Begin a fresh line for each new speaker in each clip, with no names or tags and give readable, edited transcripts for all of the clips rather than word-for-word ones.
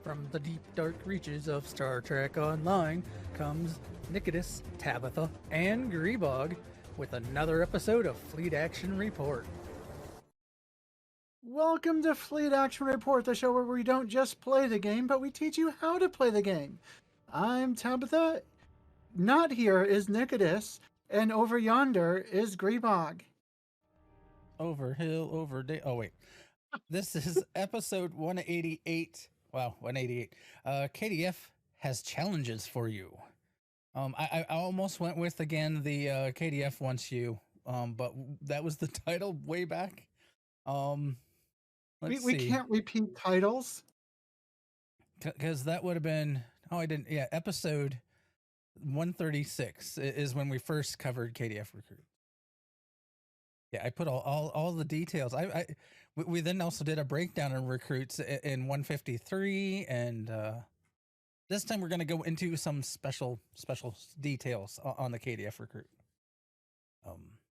From the deep dark reaches of Star Trek Online comes Nikitas, Tabbytha, and Grebog with another episode of Fleet Action Report.
Welcome to Fleet Action Report, the show where we don't just play the game, but we teach you how to play the game. I'm Tabbytha. Not here is Nikitas, and over yonder is Grebog.
Over hill, over day. Oh, wait. This is episode 188. Wow, 188. KDF has challenges for you. I almost went with, again, the KDF Wants You, but that was the title way back.
We can't repeat titles.
Because that would have been, I didn't, episode 136 is when we first covered KDF Recruit. Yeah, I put all the details. We then also did a breakdown of recruits in 153, and this time we're going to go into some special details on the KDF Recruit.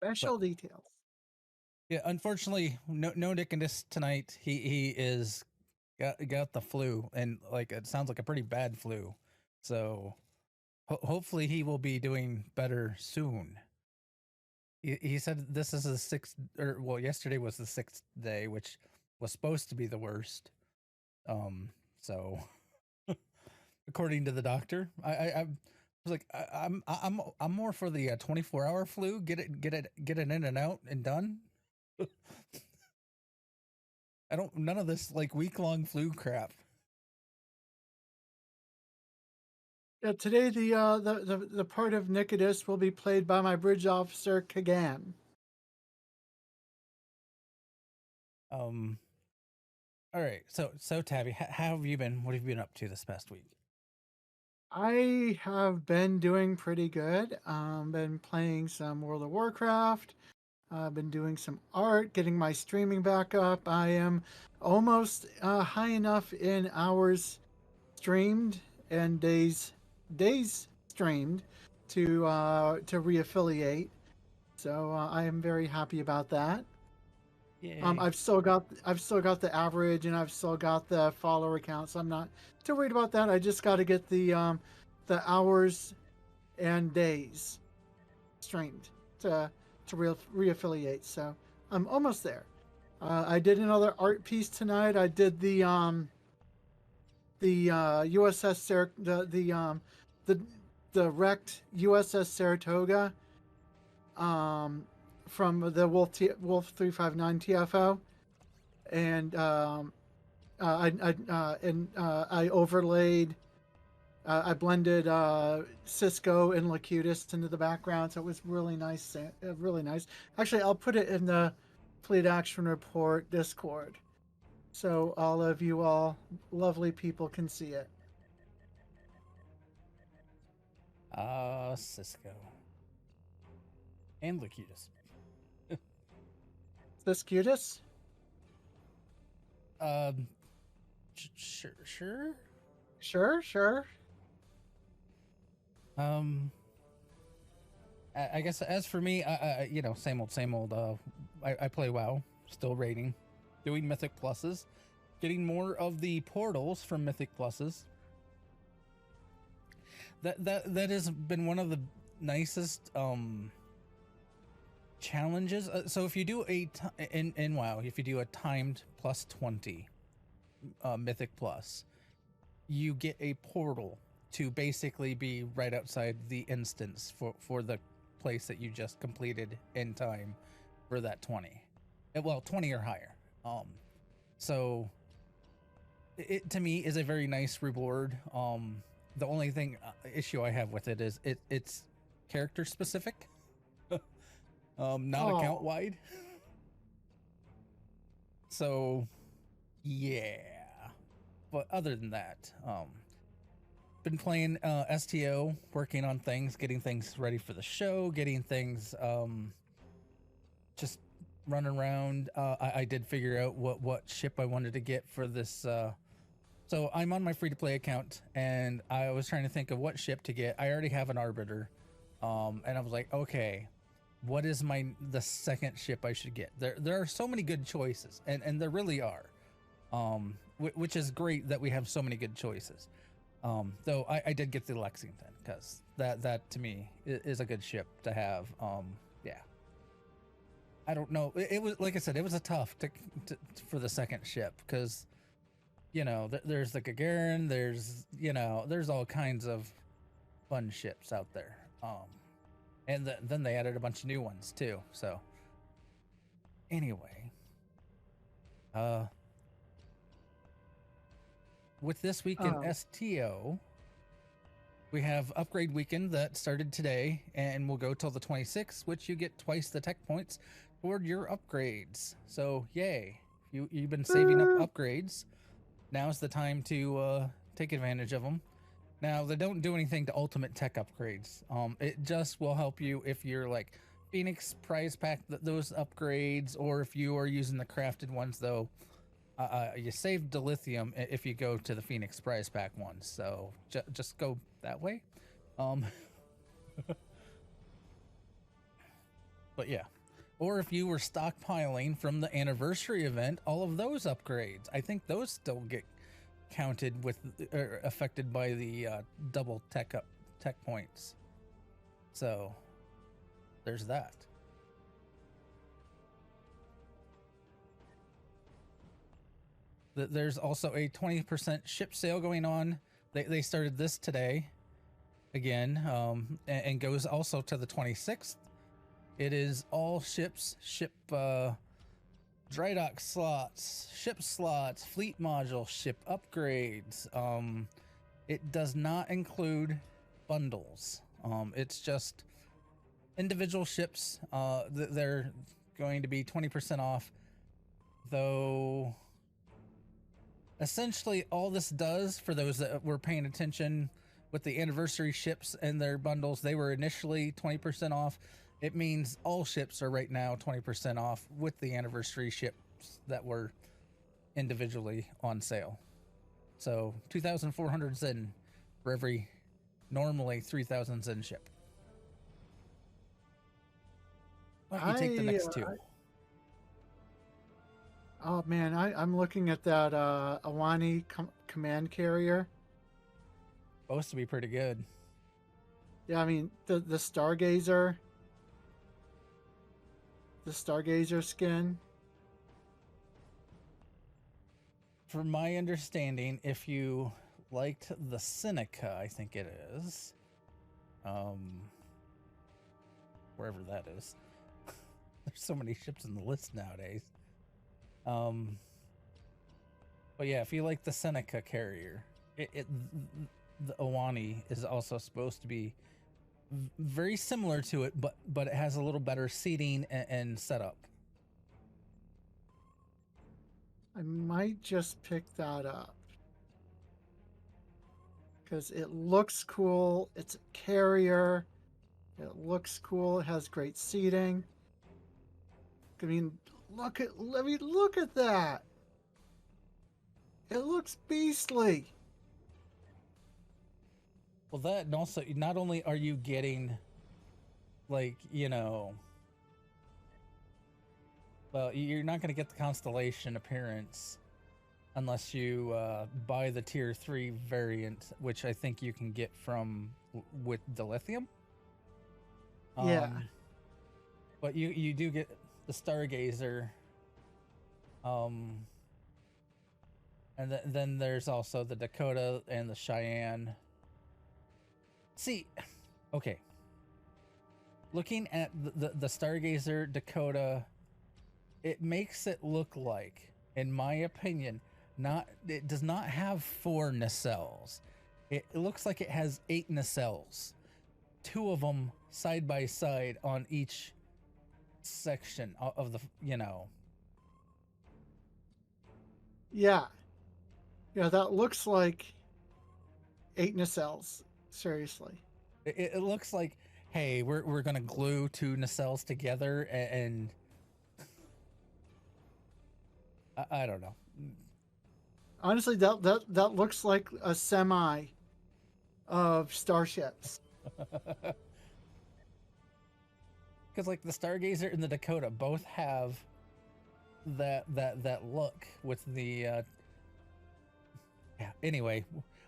Special details.
Yeah, unfortunately, no Nikitas tonight. He is got the flu, and like it sounds like a pretty bad flu. So hopefully he will be doing better soon. He said this is the sixth, yesterday was the sixth day, which was supposed to be the worst. So according to the doctor, I was like, I'm more for the 24-hour flu. Get it in and out and done. None of this like week-long flu crap.
Yeah, today the part of Nikitas will be played by my bridge officer Kagan.
All right. So Tabby, how have you been? What have you been up to this past week?
I have been doing pretty good. Been playing some World of Warcraft. I've been doing some art, getting my streaming back up. I am almost high enough in hours streamed and days streamed to reaffiliate. So I am very happy about that.
Yay.
I've still got the average, and I've still got the follower count, so I'm not too worried about that. I just got to get the hours and days streamed to reaffiliate. So I'm almost there. I did another art piece tonight. I did the USS the wrecked USS Saratoga from the Wolf 359 TFO, and I overlaid, I blended Cisco and Locutus into the background, so it was really nice. Really nice. Actually, I'll put it in the Fleet Action Report Discord, so all of you lovely people can see it.
Cisco and Locutus.
Ciscutus?
Sure.
Sure.
I guess as for me, same old. I play WoW, still raiding, doing Mythic Pluses, getting more of the portals from Mythic Pluses. That has been one of the nicest challenges. So if you do in WoW, if you do a timed plus 20 Mythic Plus, you get a portal to basically be right outside the instance for the place that you just completed in time for that 20. Well, 20 or higher. So it to me is a very nice reward. The only issue I have with it is it's character specific. Not account wide. So yeah, but other than that, been playing STO, working on things, getting things ready for the show, getting things just running around. I did figure out what ship I wanted to get for this. So I'm on my free-to-play account, and I was trying to think of what ship to get. I already have an Arbiter, and I was like, okay, what is the second ship I should get? There are so many good choices, and there really are. which is great that we have so many good choices. Though I did get the Lexington because that to me is a good ship to have. Yeah. I don't know. It was, like I said, it was a tough for the second ship because, you know, there's the Gagarin, there's all kinds of fun ships out there. And then they added a bunch of new ones too. So anyway, with this week in STO, we have upgrade weekend that started today and will go till the 26th, which you get twice the tech points toward your upgrades. So yay, you've been saving up upgrades. Now's the time to take advantage of them. Now, they don't do anything to ultimate tech upgrades. It just will help you if you're like Phoenix prize pack those upgrades, or if you are using the crafted ones, though. You save dilithium if you go to the Phoenix prize pack ones, so just go that way. But yeah, or if you were stockpiling from the anniversary event, all of those upgrades, I think those still get counted with or affected by the double tech points. So there's that. There's also a 20% ship sale going on. They started this today again, and goes also to the 26th. It is all ships, dry dock slots, ship slots, fleet module, ship upgrades. It does not include bundles. It's just individual ships. They're going to be 20% off, though. Essentially, all this does, for those that were paying attention with the anniversary ships and their bundles, they were initially 20% off. It means all ships are right now 20% off with the anniversary ships that were individually on sale. So 2,400 Zen for every normally 3,000 Zen ship. Why don't you take the next two?
Oh man, I'm looking at that Awani command carrier.
Supposed to be pretty good.
Yeah, I mean the Stargazer skin.
From my understanding, if you liked the Seneca, I think it is, wherever that is. There's so many ships in the list nowadays. But yeah, if you like the Seneca carrier, the Awani is also supposed to be very similar to it, but it has a little better seating and setup.
I might just pick that up because it looks cool. It's a carrier. It looks cool. It has great seating. I mean, look at that. It looks beastly.
Well, that, and also, not only are you getting, like, you know, well, you're not going to get the Constellation appearance unless you buy the Tier 3 variant, which I think you can get from with dilithium.
Yeah.
But you do get the Stargazer. And then there's also the Dakota and the Cheyenne. See, okay. Looking at the Stargazer Dakota, it makes it look like, in my opinion, it does not have 4 nacelles. It looks like it has 8 nacelles. 2 of them side by side on each section of the, you know.
Yeah. Yeah, that looks like 8 nacelles. Seriously.
It looks like, hey, we're gonna glue 2 nacelles together and I don't know.
Honestly, that looks like a semi of starships.
Because like the Stargazer and the Dakota both have that look with the Yeah. Anyway,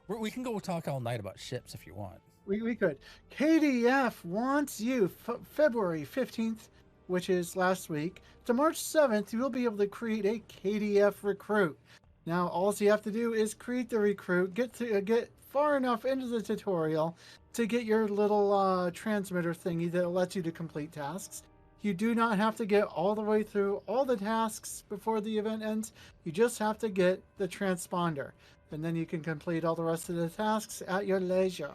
we can go talk all night about ships if you want.
We could. KDF Wants You, February 15th, which is last week, to March 7th, you'll be able to create a KDF recruit. Now, all you have to do is create the recruit, get far enough into the tutorial to get your little transmitter thingy that lets you to complete tasks. You do not have to get all the way through all the tasks before the event ends. You just have to get the transponder. And then you can complete all the rest of the tasks at your leisure.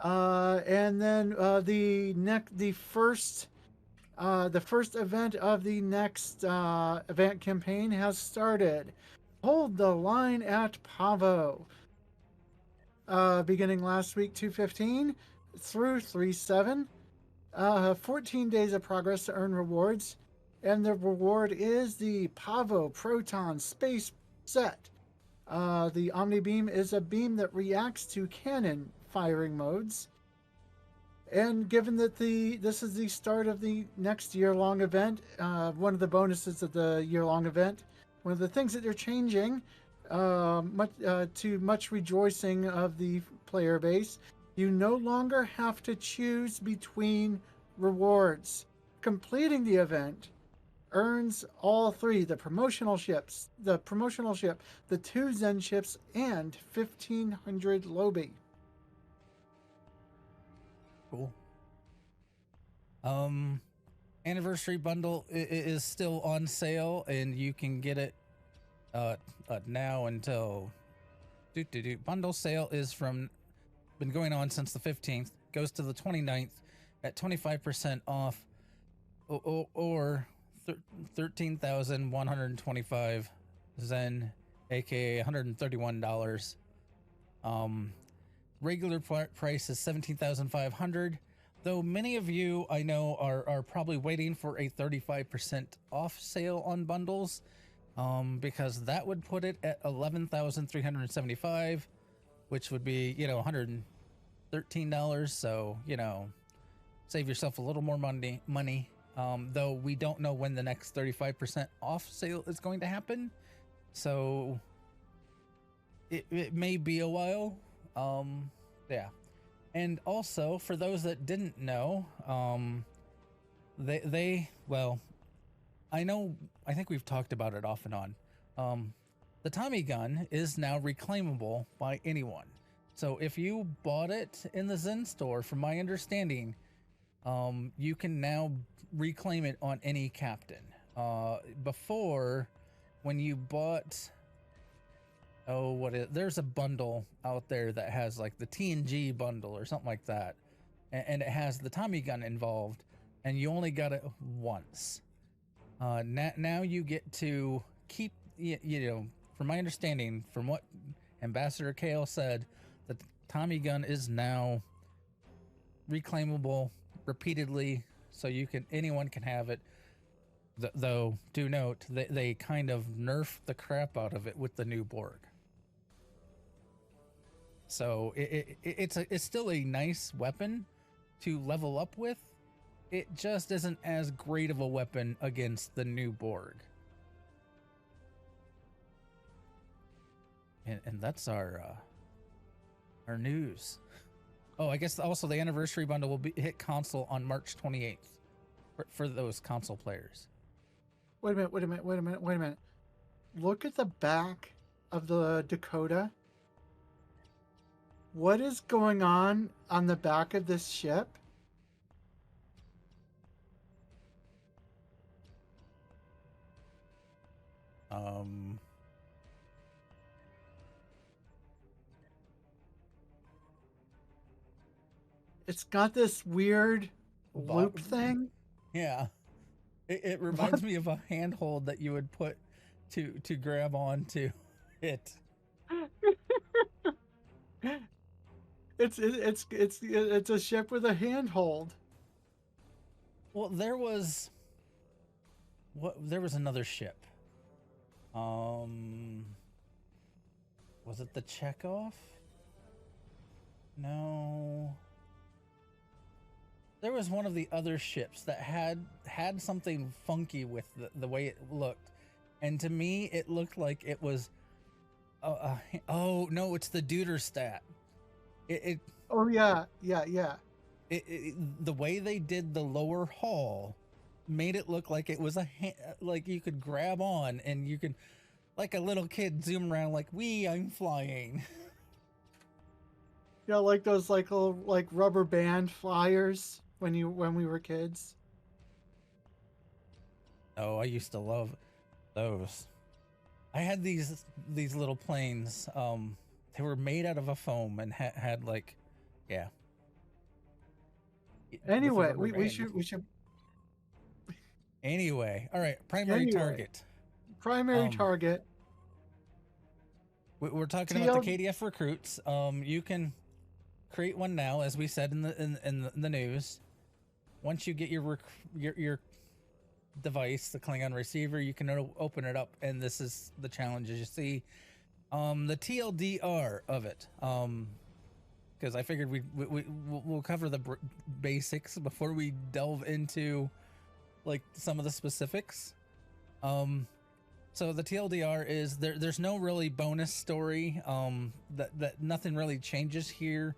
And then the first event of the next event campaign has started. Hold the line at Pahvo. Beginning last week, 2/15 through 3/7. 14 days of progress to earn rewards, and the reward is the Pahvo Proton space set. The Omni beam is a beam that reacts to cannon firing modes. And given that this is the start of the next year-long event, one of the bonuses of the year-long event, one of the things that they're changing, to much rejoicing of the player base, you no longer have to choose between rewards. Completing the event earns all three: the promotional ship, the 2 Zen ships, and 1,500 Lobi.
Cool. Anniversary bundle is still on sale, and you can get it now until bundle sale is been going on since the 15th, goes to the 29th at 25% off, or 13,125 Zen, aka $131. Regular price is 17,500, though many of you I know are probably waiting for a 35% off sale on bundles, because that would put it at 11,375, which would be, $113. So, save yourself a little more money. Though we don't know when the next 35% off sale is going to happen, so it may be a while. Yeah. And also, for those that didn't know, well, I think we've talked about it off and on. The Tommy gun is now reclaimable by anyone. So if you bought it in the Zen store, from my understanding, you can now reclaim it on any captain. Before, when you bought, there's a bundle out there that has like the TNG bundle or something like that, and it has the Tommy gun involved, and you only got it once. Now you get to keep, from my understanding, from what Ambassador Kale said, the Tommy gun is now reclaimable repeatedly, so anyone can have it. Though, do note, they kind of nerfed the crap out of it with the new Borg. So it's still a nice weapon to level up with. It just isn't as great of a weapon against the new Borg. And that's our news. Oh, I guess also the anniversary bundle will hit console on March 28th for those console players.
Wait a minute. Look at the back of the Dakota. What is going on the back of this ship? It's got this weird loop thing.
Yeah. It reminds me of a handhold that you would put to grab onto it.
It's a ship with a handhold.
Well, there was another ship. Was it the Chekhov? No. There was one of the other ships that had something funky with the way it looked, And to me, it looked like it was. Oh no, it's the Deuter stat. It
Oh yeah.
the way they did the lower hall made it look like it was like you could grab on and you could, like a little kid, zoom around like, I'm flying.
Yeah, like those like little like rubber band flyers when we were kids.
Oh, I used to love those. I had these little planes. They were made out of a foam and had like, yeah.
Anyway, we should.
Anyway, all right. Primary target.
Primary target.
We're talking about the KDF recruits. You can create one now, as we said in the news. Once you get your device, the Klingon receiver, you can open it up, and this is the challenges you see. The TLDR of it. Because I figured we'll cover the basics before we delve into like some of the specifics. So the TLDR is there's no really bonus story. That nothing really changes here.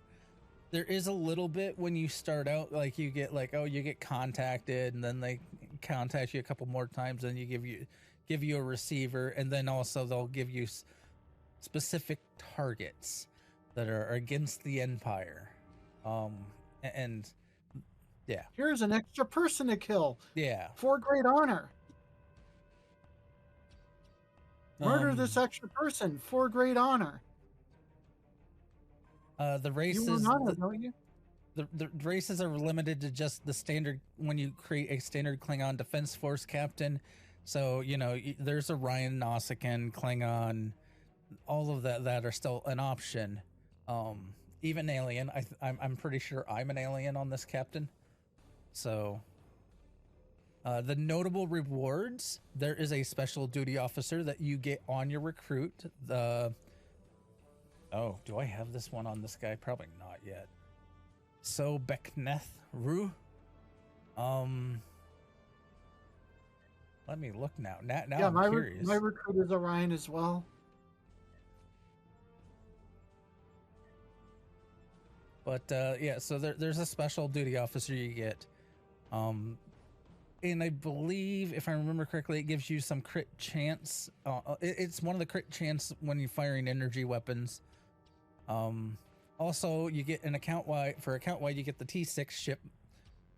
There is a little bit when you start out, like you get like, you get contacted, and then they contact you a couple more times, and give you a receiver, and then also they'll give you specific targets that are against the Empire. And yeah.
Here's an extra person to kill.
Yeah.
For great honor. Murder this extra person for great honor.
The races,
you want honor, don't you?
The races are limited to just the standard when you create a standard Klingon Defense Force captain. So, there's a Ryan Nausicaan Klingon, all of that are still an option. Even alien. I'm pretty sure I'm an alien on this captain. So, the notable rewards, there is a special duty officer that you get on your recruit. Do I have this one on this guy? Probably not yet. So Bekneth Ru. Let me look now. Now yeah, I'm curious.
My recruit is Orion as well.
But yeah, so there's a special duty officer you get. And I believe, if I remember correctly, it gives you some crit chance. It's one of the crit chance when you're firing energy weapons. Also, you get an account-wide you get the T6 ship,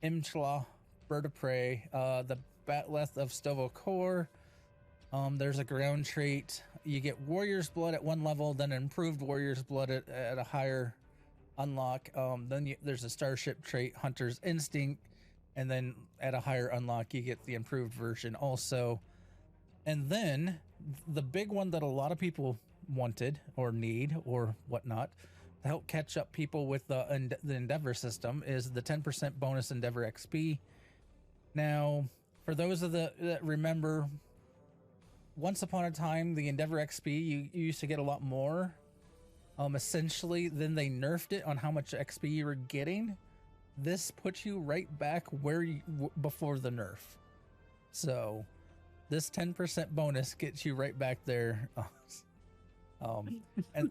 Imchla, Bird of Prey, the Batleth of Stovokor. There's a ground trait. You get Warrior's Blood at one level, then improved Warrior's Blood at a higher unlock. Then there's a Starship trait, Hunter's Instinct, and then at a higher unlock, you get the improved version also. And then the big one that a lot of people wanted or need or whatnot to help catch up people with the Endeavor system is the 10% bonus Endeavor XP. Now, for those that remember, once upon a time, the Endeavor XP, you used to get a lot more. Essentially, then they nerfed it on how much XP you were getting. This puts you right back where you before the nerf. So this 10% bonus gets you right back there. And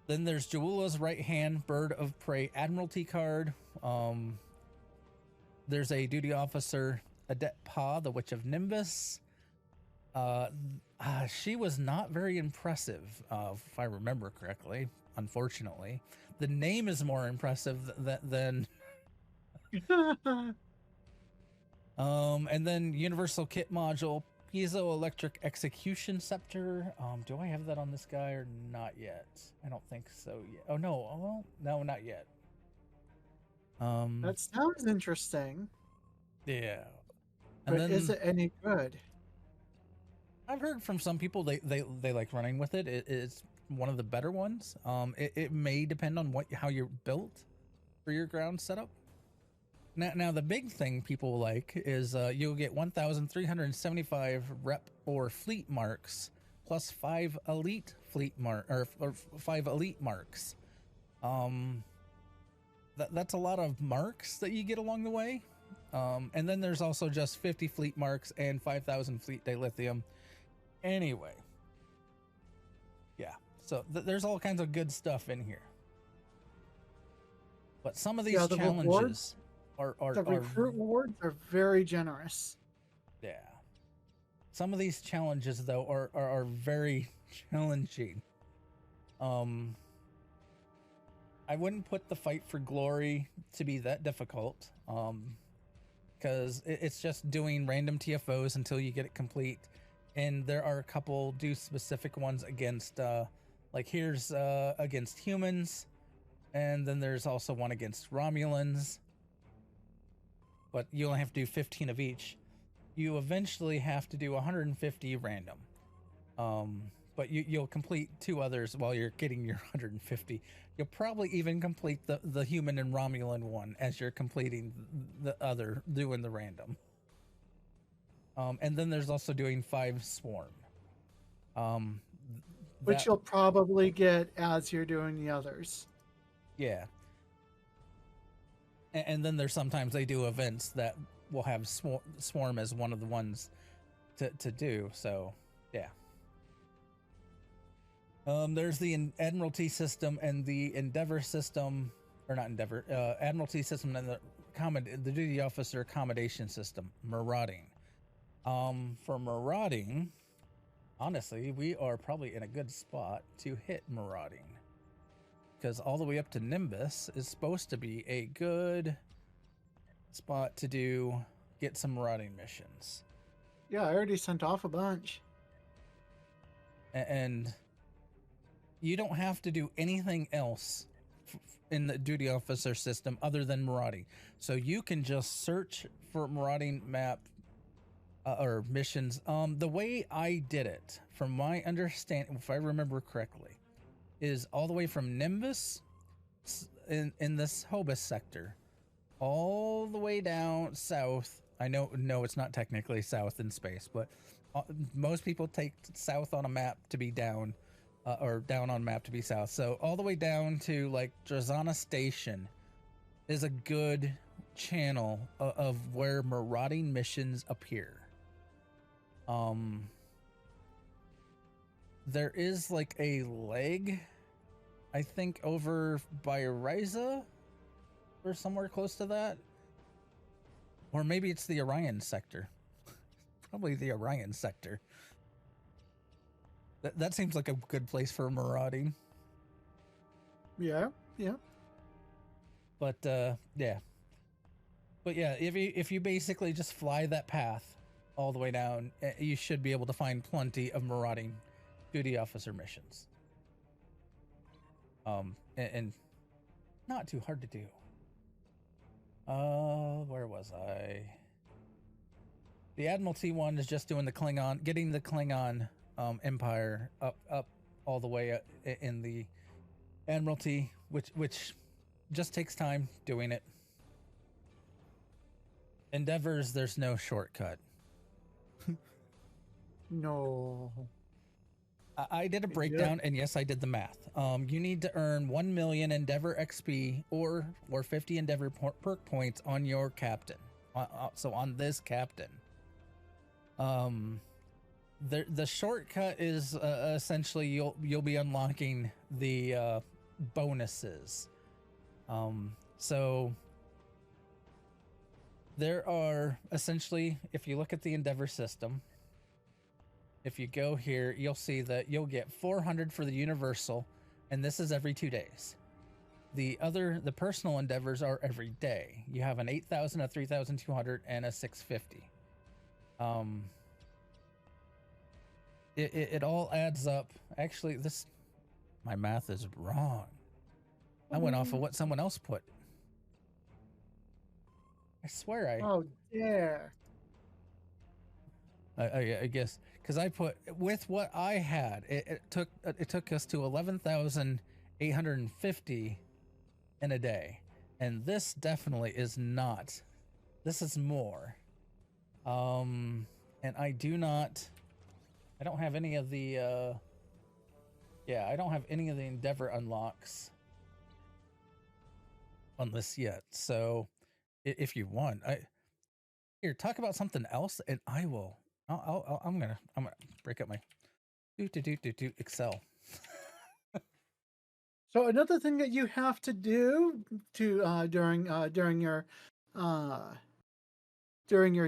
then there's Jawula's right hand Bird of Prey Admiralty card. There's a duty officer, Adet Pa, the Witch of Nimbus. She was not very impressive, if I remember correctly. Unfortunately, the name is more impressive than. And then Universal Kit Module, Piezoelectric Execution Scepter. Do I have that on this guy or not yet? I don't think so yet. Oh no, well, no, not yet.
That sounds interesting.
Yeah.
And but then, is it any good?
I've heard from some people they like running with it. It's one of the better ones. It may depend on how you're built for your ground setup. Now the big thing people like is you'll get 1,375 rep or fleet marks plus 5 elite fleet or 5 elite marks. That's a lot of marks that you get along the way. And then there's also just 50 fleet marks and 5,000 fleet dilithium. Anyway. Yeah. So there's all kinds of good stuff in here. But some of these
the
challenges are
the recruit rewards are very generous.
yeah. Some of these challenges though are very challenging. I wouldn't put the fight for glory to be that difficult. Because it's just doing random TFOs until you get it complete. And there are a couple do specific ones against like here's against humans, and then there's also one against Romulans. But you only have to do 15 of each. You eventually have to do 150 random. But you'll complete 2 others while you're getting your 150. You'll probably even complete the human and Romulan one as you're completing the other, doing the random. And then there's also doing 5 swarm.
Which you'll probably get as you're doing the others.
Yeah. And then there's sometimes they do events that will have swarm as one of the ones to do. So, yeah. There's the Admiralty system and the Endeavor system, or not Endeavor, Admiralty system and the Duty Officer Accommodation system, marauding. For marauding, honestly, we are probably in a good spot to hit marauding. Because all the way up to Nimbus is supposed to be a good spot to get some marauding missions.
Yeah, I already sent off a bunch.
And you don't have to do anything else in the duty officer system other than marauding. So you can just search for marauding map or missions. The way I did it, from my understanding, if I remember correctly, is all the way from Nimbus in this Hobus sector, all the way down south. I know, no, it's not technically south in space, but most people take south on a map to be down. Or down on map to be south. So all the way down to like Drazana Station is a good channel of where marauding missions appear. There is like a leg, I think, over by Ryza or somewhere close to that. Or maybe it's the Orion sector. Probably the Orion sector. That seems like a good place for marauding.
Yeah.
But yeah. But yeah, if you basically just fly that path all the way down, you should be able to find plenty of marauding duty officer missions. And not too hard to do. Where was I? The Admiralty one is just doing the Klingon, getting the Klingon Empire up all the way in the Admiralty, which just takes time doing it. Endeavors, there's no shortcut.
No.
I did a breakdown, and yes, I did the math. You need to earn 1 million Endeavor XP or 50 Endeavor perk points on your captain. So on this captain. The shortcut is essentially you'll be unlocking the bonuses. So there are essentially, if you look at the Endeavor system, if you go here, you'll see that you'll get 400 for the universal, and this is every 2 days. The personal endeavors are every day. You have an 8,000, a 3,200, and a 650. It all adds up. Actually, my math is wrong. I went off of what someone else put. I swear
Oh, dare.
I guess because I put with what I had, it took us to 11,850 in a day, and this definitely is not. This is more. And I don't have any of the. I don't have any of the Endeavor unlocks on this yet. So, if you want, here, talk about something else, and I will I'm gonna break up my do Excel.
So another thing that you have to do to during your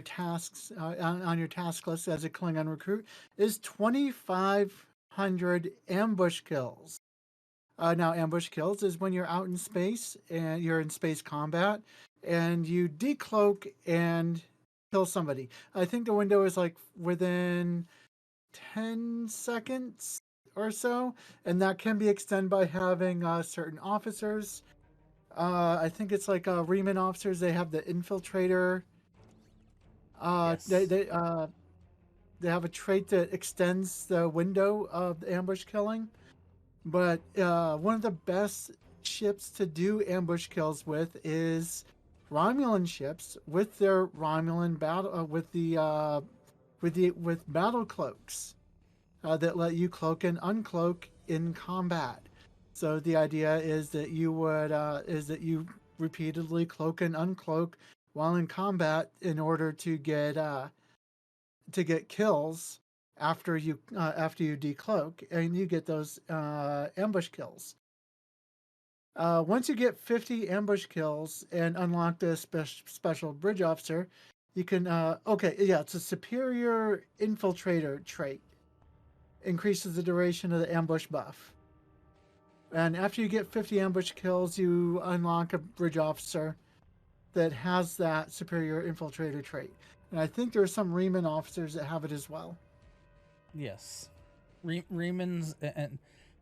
tasks on your task list as a Klingon recruit is 2,500 ambush kills. Now, ambush kills is when you're out in space and you're in space combat and you decloak and kill somebody. I think the window is like within 10 seconds or so, and that can be extended by having certain officers. I think it's like Riemann officers. They have the infiltrator.
Yes.
They have a trait that extends the window of the ambush killing. But one of the best ships to do ambush kills with is Romulan ships with their Romulan battle with battle cloaks that let you cloak and uncloak in combat. So the idea is that you repeatedly cloak and uncloak while in combat in order to get kills after you decloak, and you get those ambush kills. Once you get 50 ambush kills and unlock the special bridge officer, you can it's a superior infiltrator trait. Increases the duration of the ambush buff. And after you get 50 ambush kills, you unlock a bridge officer that has that superior infiltrator trait. And I think there are some Riemann officers that have it as well.
Yes. Riemann's, and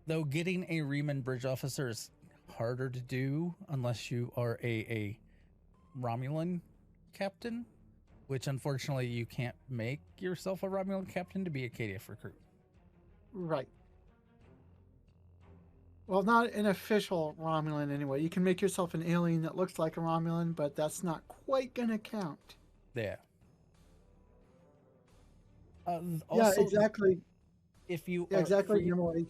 though getting a Riemann bridge officer is harder to do unless you are a Romulan captain, which unfortunately you can't make yourself a Romulan captain to be a KDF recruit.
Right. Well, not an official Romulan anyway. You can make yourself an alien that looks like a Romulan, but that's not quite going to count.
Yeah.
Yeah, exactly.
If you
yeah,
are
exactly.
free,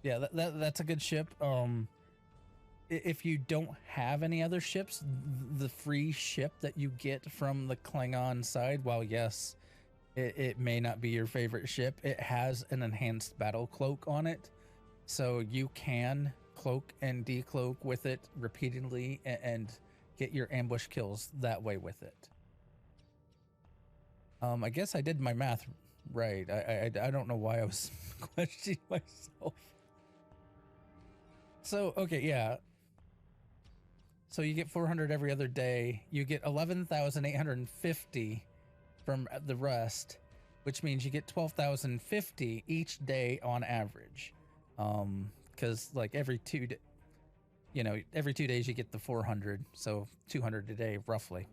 yeah, that's a good ship. If you don't have any other ships, the free ship that you get from the Klingon side, while yes, it may not be your favorite ship, it has an enhanced battle cloak on it, so you can cloak and decloak with it repeatedly and get your ambush kills that way with it. I guess I did my math right. I don't know why I was questioning myself. So, okay, yeah. So you get 400 every other day. You get 11,850 from the rest, which means you get 12,050 each day on average. Because like every 2 days you get the 400, so 200 a day roughly.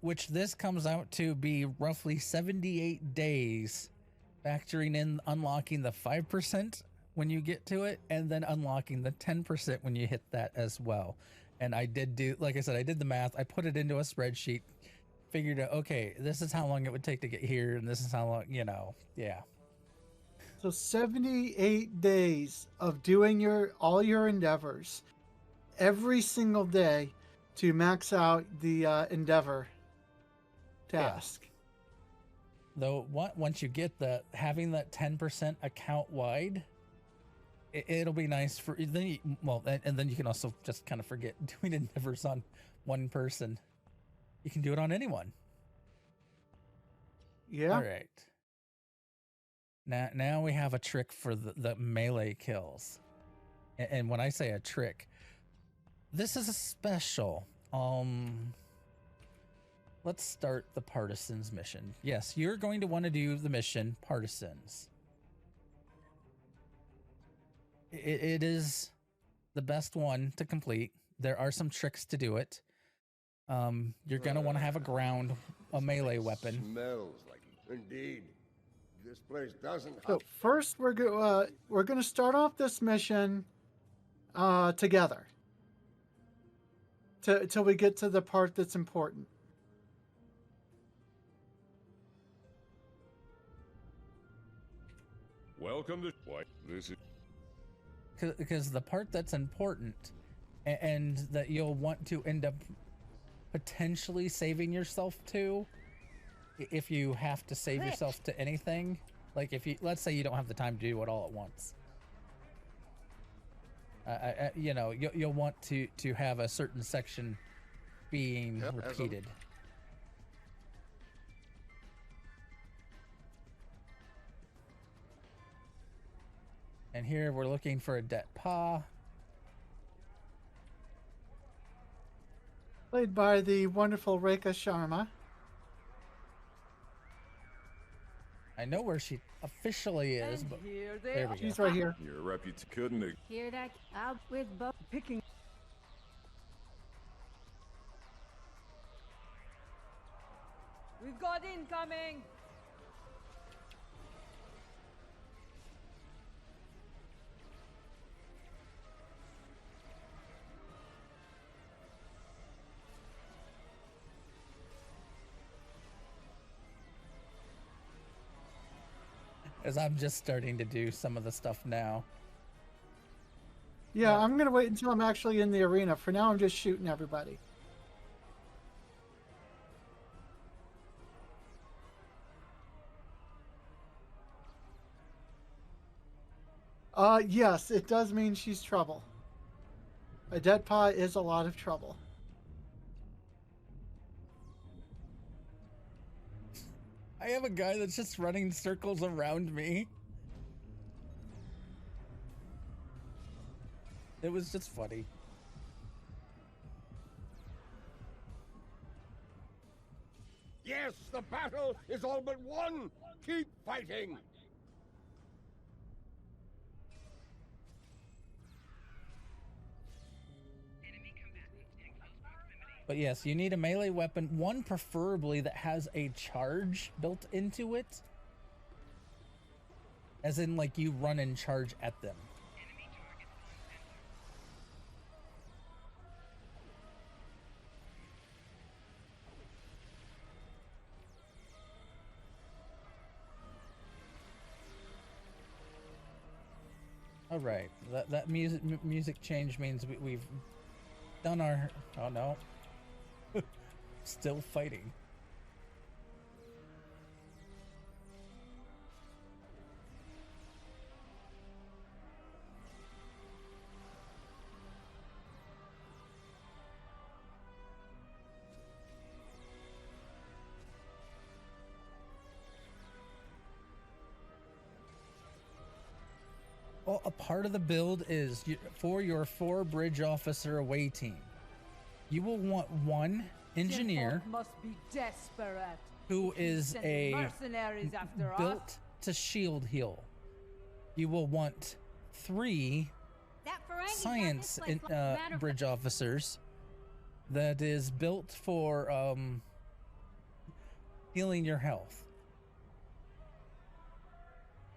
Which this comes out to be roughly 78 days, factoring in unlocking the 5% when you get to it, and then unlocking the 10% when you hit that as well. And I did do, like I said, I did the math. I put it into a spreadsheet, figured out, okay, this is how long it would take to get here, and this is how long, yeah.
So 78 days of doing all your endeavors every single day to max out the endeavor task.
Yeah. Though once you get having that 10% account wide, it'll be nice for then. And then you can also just kind of forget doing endeavors on one person. You can do it on anyone.
Yeah.
All right. Now we have a trick for the melee kills, and when I say a trick, this is a special. Let's start the Partisans mission. Yes, you're going to want to do the mission Partisans. It is the best one to complete. There are some tricks to do it. You're going to want to have a melee weapon.
Smells like it. Indeed. This place doesn't.
So first, we're going to start off this mission together till we get to the part that's important.
Welcome to what this is.
Because the part that's important and that you'll want to end up potentially saving yourself to if you have to save yourself to anything, like if you, let's say you don't have the time to do it all at once. You know, you'll want to have a certain section being repeated. And here we're looking for a dead paw.
Played by the wonderful Rekha Sharma.
I know where she officially is, but there we go.
She's right here.
Your reputation couldn't.
Here that out with both picking.
We've got incoming.
As I'm just starting to do some of the stuff now.
Yeah, I'm gonna wait until I'm actually in the arena. For now, I'm just shooting everybody. Yes, it does mean she's trouble. A dead paw is a lot of trouble.
I have a guy that's just running circles around me. It was just funny.
Yes, the battle is all but won. Keep fighting.
But yes, you need a melee weapon, one preferably that has a charge built into it. As in, like, you run and charge at them. All right, that music change means we've done our. Oh no, still fighting. Well, a part of the build is for your 4 bridge officer away team. You will want one engineer
Must be desperate.
who is
Send
a
mercenaries after us.
built to shield heal. You will want 3
That Ferengi
science
got this place like a matter of
bridge officers that is built for healing your health.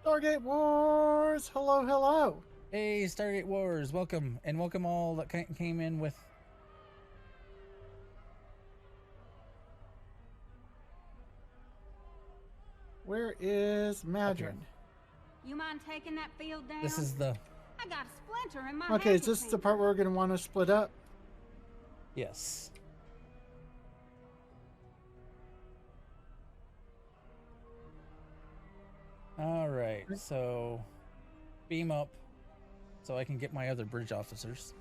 Stargate Wars! Hello, hello!
Hey, Stargate Wars, welcome, and welcome all that came in with.
Where is Madron?
You mind taking that field down?
This is the
I got a splinter in my
Okay, is
hatchet
this the
finger.
part where we're going to want to split up?
yes. All right, so beam up so I can get my other bridge officers.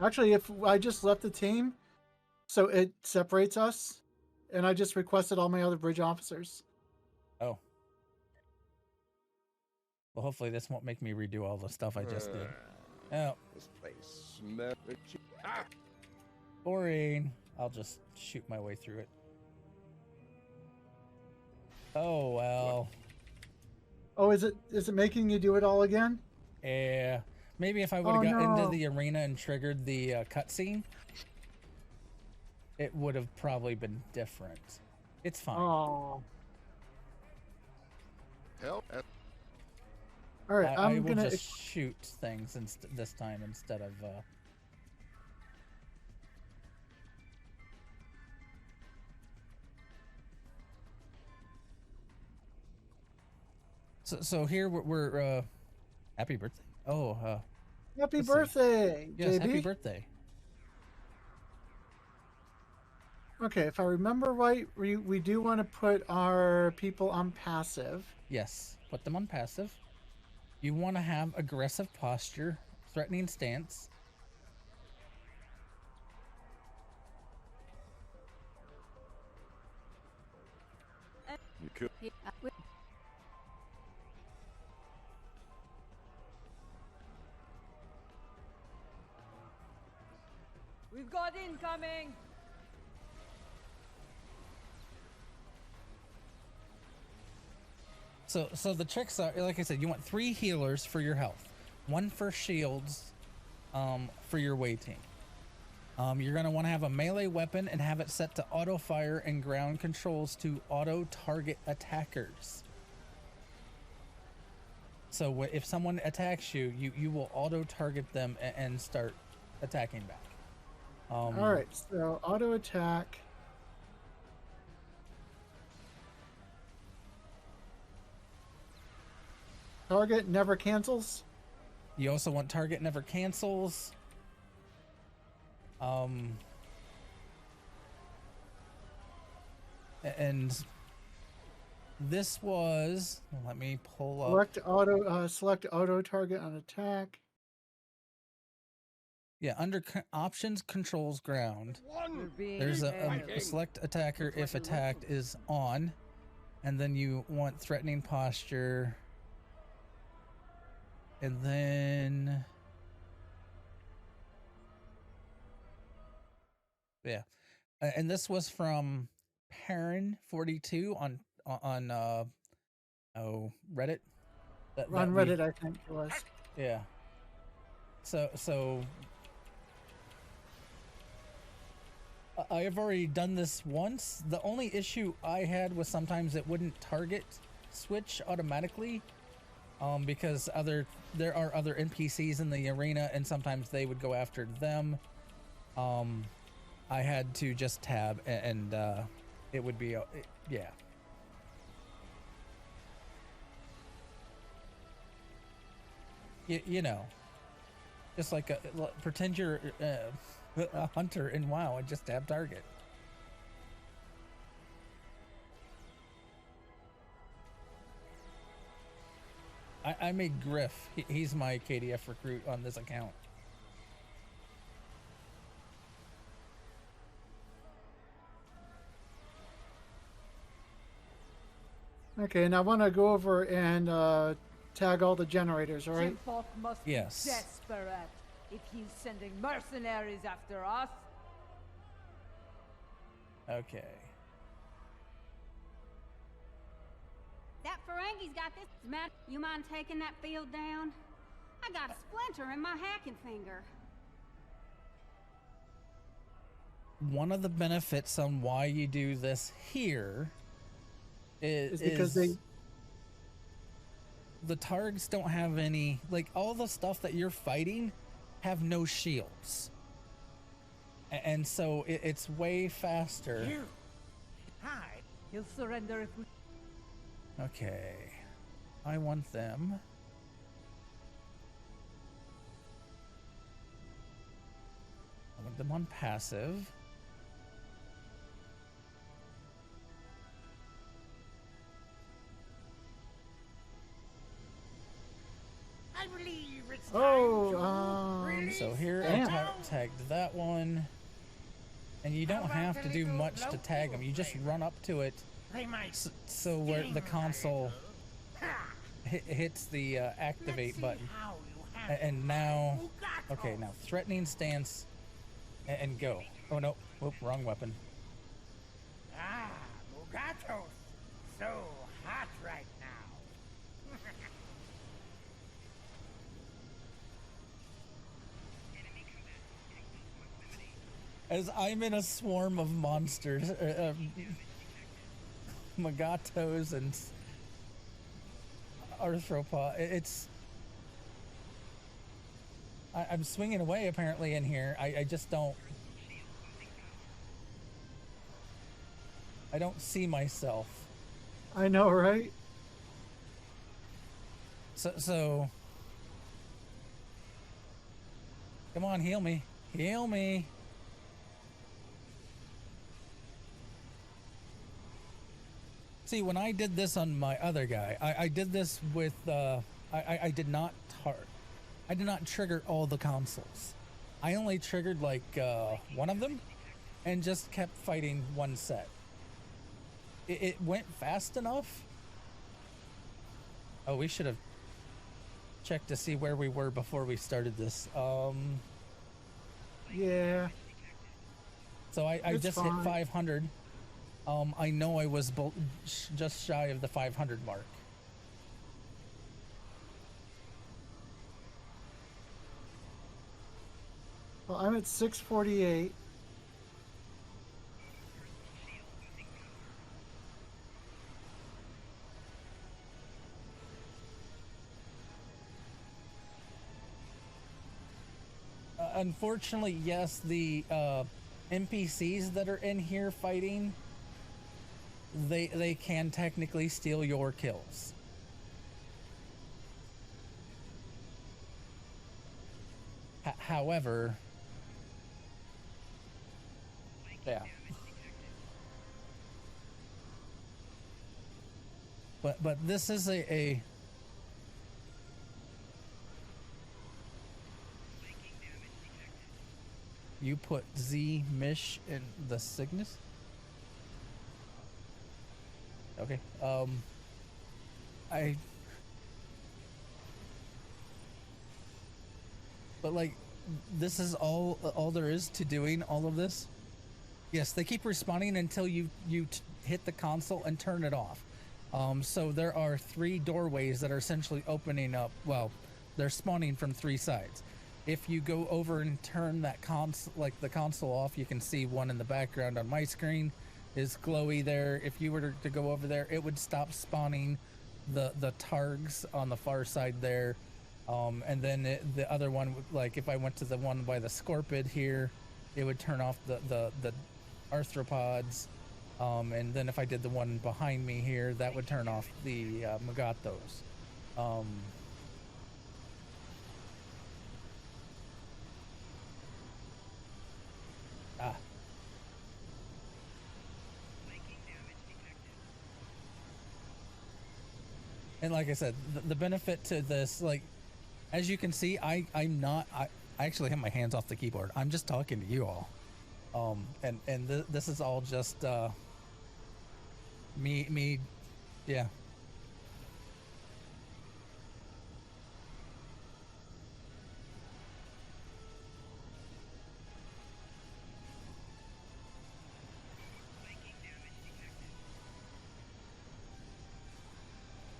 Actually, if I just left the team, so it separates us, and I just requested all my other bridge officers.
Oh. Well, hopefully this won't make me redo all the stuff I just did. Oh,
This place smells. Ah!
boring. I'll just shoot my way through it. Oh, well.
Oh, is it making you do it all again?
Yeah. Maybe if I would have got
no.
into the arena and triggered the cutscene, it would have probably been different. It's fine.
Oh.
Help.
All right,
I
I'm
will
gonna.
just shoot things this time instead of. So here we're happy birthday. Oh,
Happy
let's see.
birthday,
yes,
JB.
happy birthday.
Okay, if I remember right, we do want to put our people on passive.
Yes, put them on passive. You want to have aggressive posture, threatening stance.
You could.
We've got incoming.
So the tricks are, like I said, you want 3 healers for your health, 1 for shields, for your waiting. You're gonna want to have a melee weapon and have it set to auto fire and ground controls to auto target attackers. So if someone attacks you, you will auto target them and start attacking back.
All right, so auto attack. Target never cancels.
You also want target never cancels. And this was, let me pull up.
Select auto target on attack.
Yeah, under options, controls, ground.
One.
There's a select attacker if attacked is on, and then you want threatening posture, and then yeah, and this was from Perrin42 on Reddit.
On Reddit, I think it was.
Yeah. So I have already done this once. The only issue I had was sometimes it wouldn't target switch automatically, because there are other NPCs in the arena, and sometimes they would go after them. I had to just tab, and it would be yeah. You know, just like pretend you're a hunter in WoW and just tab target. I made Griff. He's my KDF recruit on this account.
Okay, and I want to go over and tag all the generators, all right?
Jimfolk must
Yes.
be desperate if he's sending mercenaries after us.
Okay.
That Ferengi's got this. Matt, you mind taking that field down? I got a splinter in my hacking finger.
One of the benefits on why you do this here is
because
the targs don't have any, like, all the stuff that you're fighting have no shields, and so it's way faster.
Hi. He'll surrender if we...
Okay, I want them. I want them on passive.
I believe it's
So here I tagged that one, and you don't have to do much to tag them. You just run up to it, so where the console hits the activate button, and now, okay, now threatening stance, and go. Oh no, whoop, wrong weapon.
Ah, Mugatos. So hot right now.
As I'm in a swarm of monsters, Mugatos and arthropod. I'm swinging away apparently in here. I just don't. I don't see myself.
I know, right?
So. Come on, heal me. Heal me. See, when I did this on my other guy, I did this with I did not trigger all the consoles. I only triggered like one of them, and just kept fighting one set. It went fast enough. Oh, we should have checked to see where we were before we started this.
Yeah.
So I just hit 500. I know I was just shy of the 500 mark.
Well, I'm at 648.
Unfortunately, yes, the NPCs that are in here fighting, they can technically steal your kills. However, yeah. But this is a you put Z Mish in the Cygnus? Okay. But like, this is all there is to doing all of this. Yes, they keep respawning until you hit the console and turn it off. So there are 3 doorways that are essentially opening up. Well, they're spawning from 3 sides. If you go over and turn that the console off, you can see one in the background on my screen is glowy there. If you were to go over there, it would stop spawning the targs on the far side there. And then the other one, like if I went to the one by the Scorpid here, it would turn off the arthropods. And then if I did the one behind me here, that would turn off the Magathos. And like I said, the benefit to this, like, as you can see, I actually have my hands off the keyboard. I'm just talking to you all. This is all just me, yeah.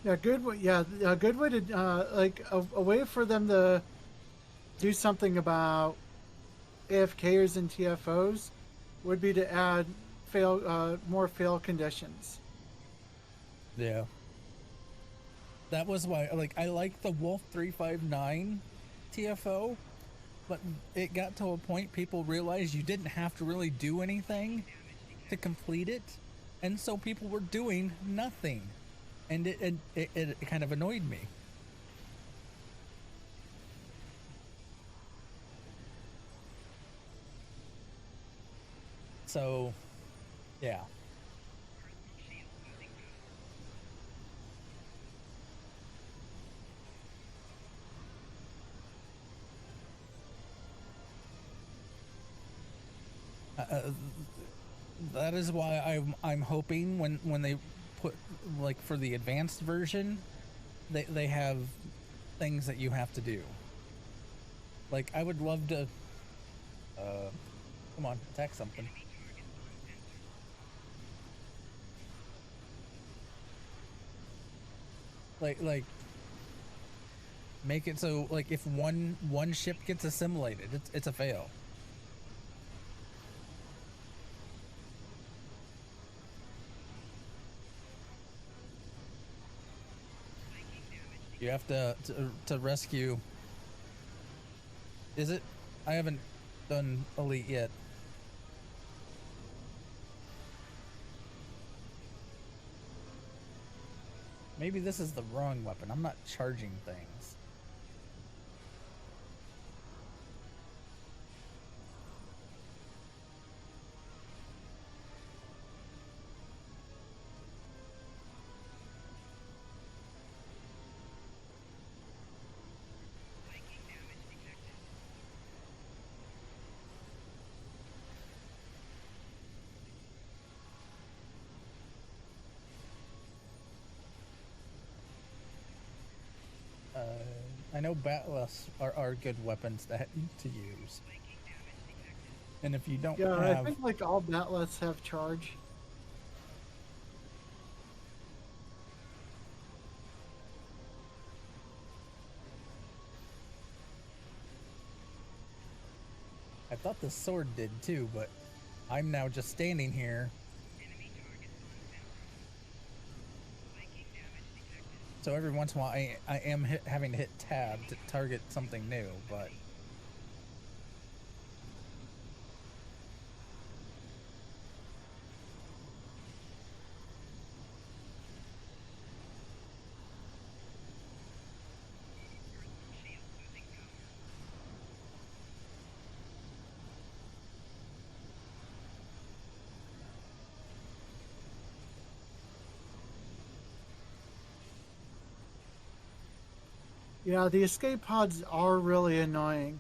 Yeah, good way. Yeah, a good way to like a way for them to do something about AFKers and TFOs would be to add more fail conditions.
Yeah. That was why, like, I like the Wolf 359 TFO, but it got to a point people realized you didn't have to really do anything to complete it, and so people were doing nothing. And it kind of annoyed me. So, yeah. That is why I'm hoping when they put, like, for the advanced version, they have things that you have to do. Like, I would love to come on, attack something. Like make it so, like, if one ship gets assimilated, it's a fail. You have to rescue. Is it? I haven't done Elite yet. Maybe this is the wrong weapon. I'm not charging things. I know bat'leths are good weapons to use. And if you don't
Yeah,
have...
I think like all bat'leths have charge.
I thought the sword did too, but I'm now just standing here. So every once in a while I am having to hit tab to target something new, but...
Yeah, the escape pods are really annoying.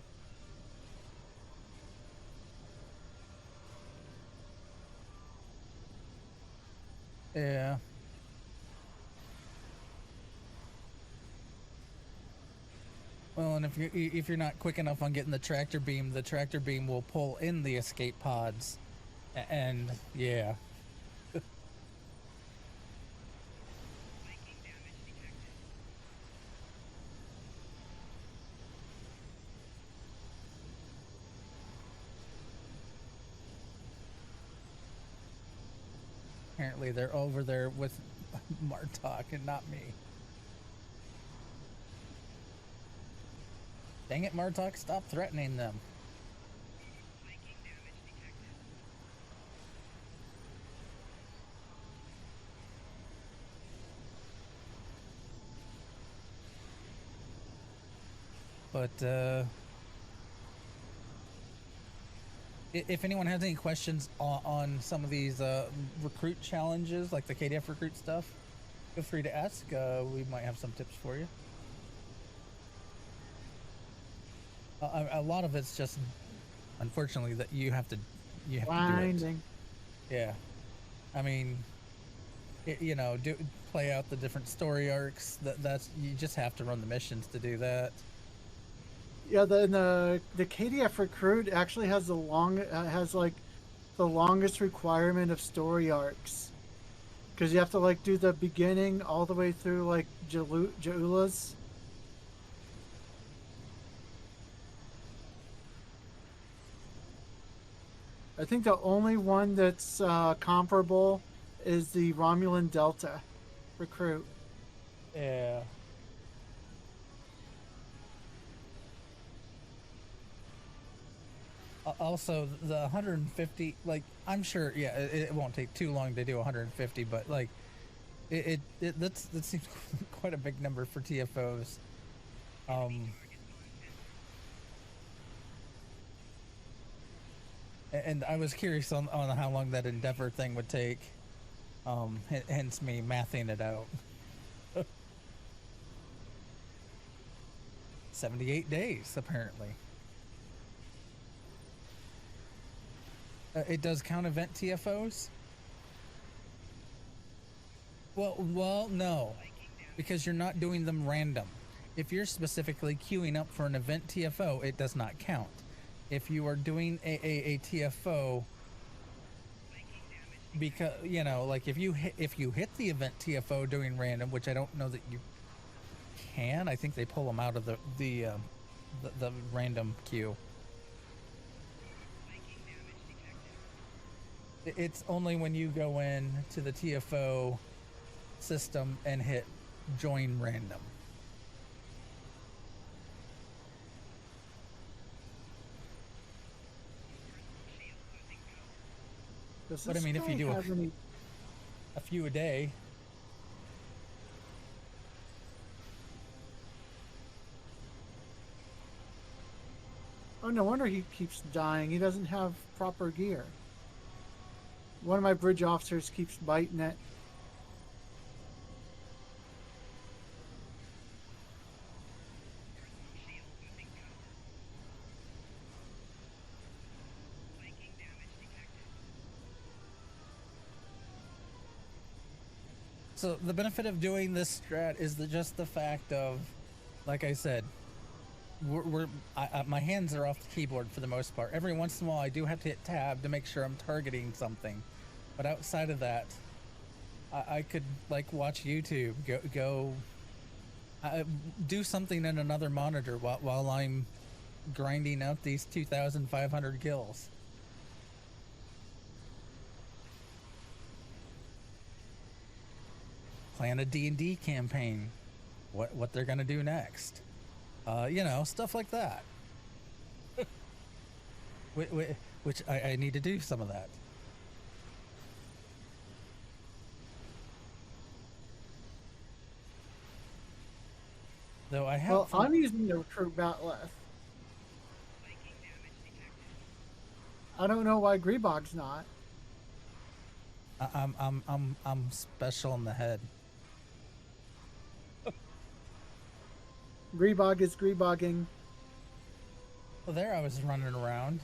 Yeah. Well, and if you're not quick enough on getting the tractor beam will pull in the escape pods, and yeah. Apparently they're over there with Martok and not me. Dang it, Martok, stop threatening them. But, if anyone has any questions on some of these recruit challenges, like the KDF recruit stuff, feel free to ask. We might have some tips for you. A lot of it's just, unfortunately, that you have to do it. Yeah, I mean, play out the different story arcs. That's you just have to run the missions to do that.
Yeah, the KDF recruit actually has the longest requirement of story arcs, because you have to like do the beginning all the way through like Jaula's. I think the only one that's comparable is the Romulan Delta recruit.
Yeah. Also, the 150, like, I'm sure, yeah, it won't take too long to do 150, but like, that seems quite a big number for TFOs. And I was curious on how long that Endeavor thing would take. Hence me mathing it out. 78 days, apparently. It does count event TFOs? Well, no, because you're not doing them random. If you're specifically queuing up for an event TFO, it does not count. If you are doing a TFO, because like if you hit the event TFO doing random, which I don't know that you can. I think they pull them out of the random queue. It's only when you go in to the TFO system and hit join random. But I mean, if you do a few a day.
Oh, no wonder he keeps dying. He doesn't have proper gear. One of my bridge officers keeps biting it.
So the benefit of doing this strat is just the fact of, like I said, my hands are off the keyboard for the most part. Every once in a while, I do have to hit tab to make sure I'm targeting something. But outside of that, I could like watch YouTube, do something in another monitor while I'm grinding out these 2,500 kills. Plan a D&D campaign. What they're gonna do next. You know, stuff like that. Which I need to do some of that. Though I have.
Well, I'm using the recruit batleth. I don't know why Grebog's not.
I'm special in the head.
Grebog is Grebogging.
Well, there I was running around.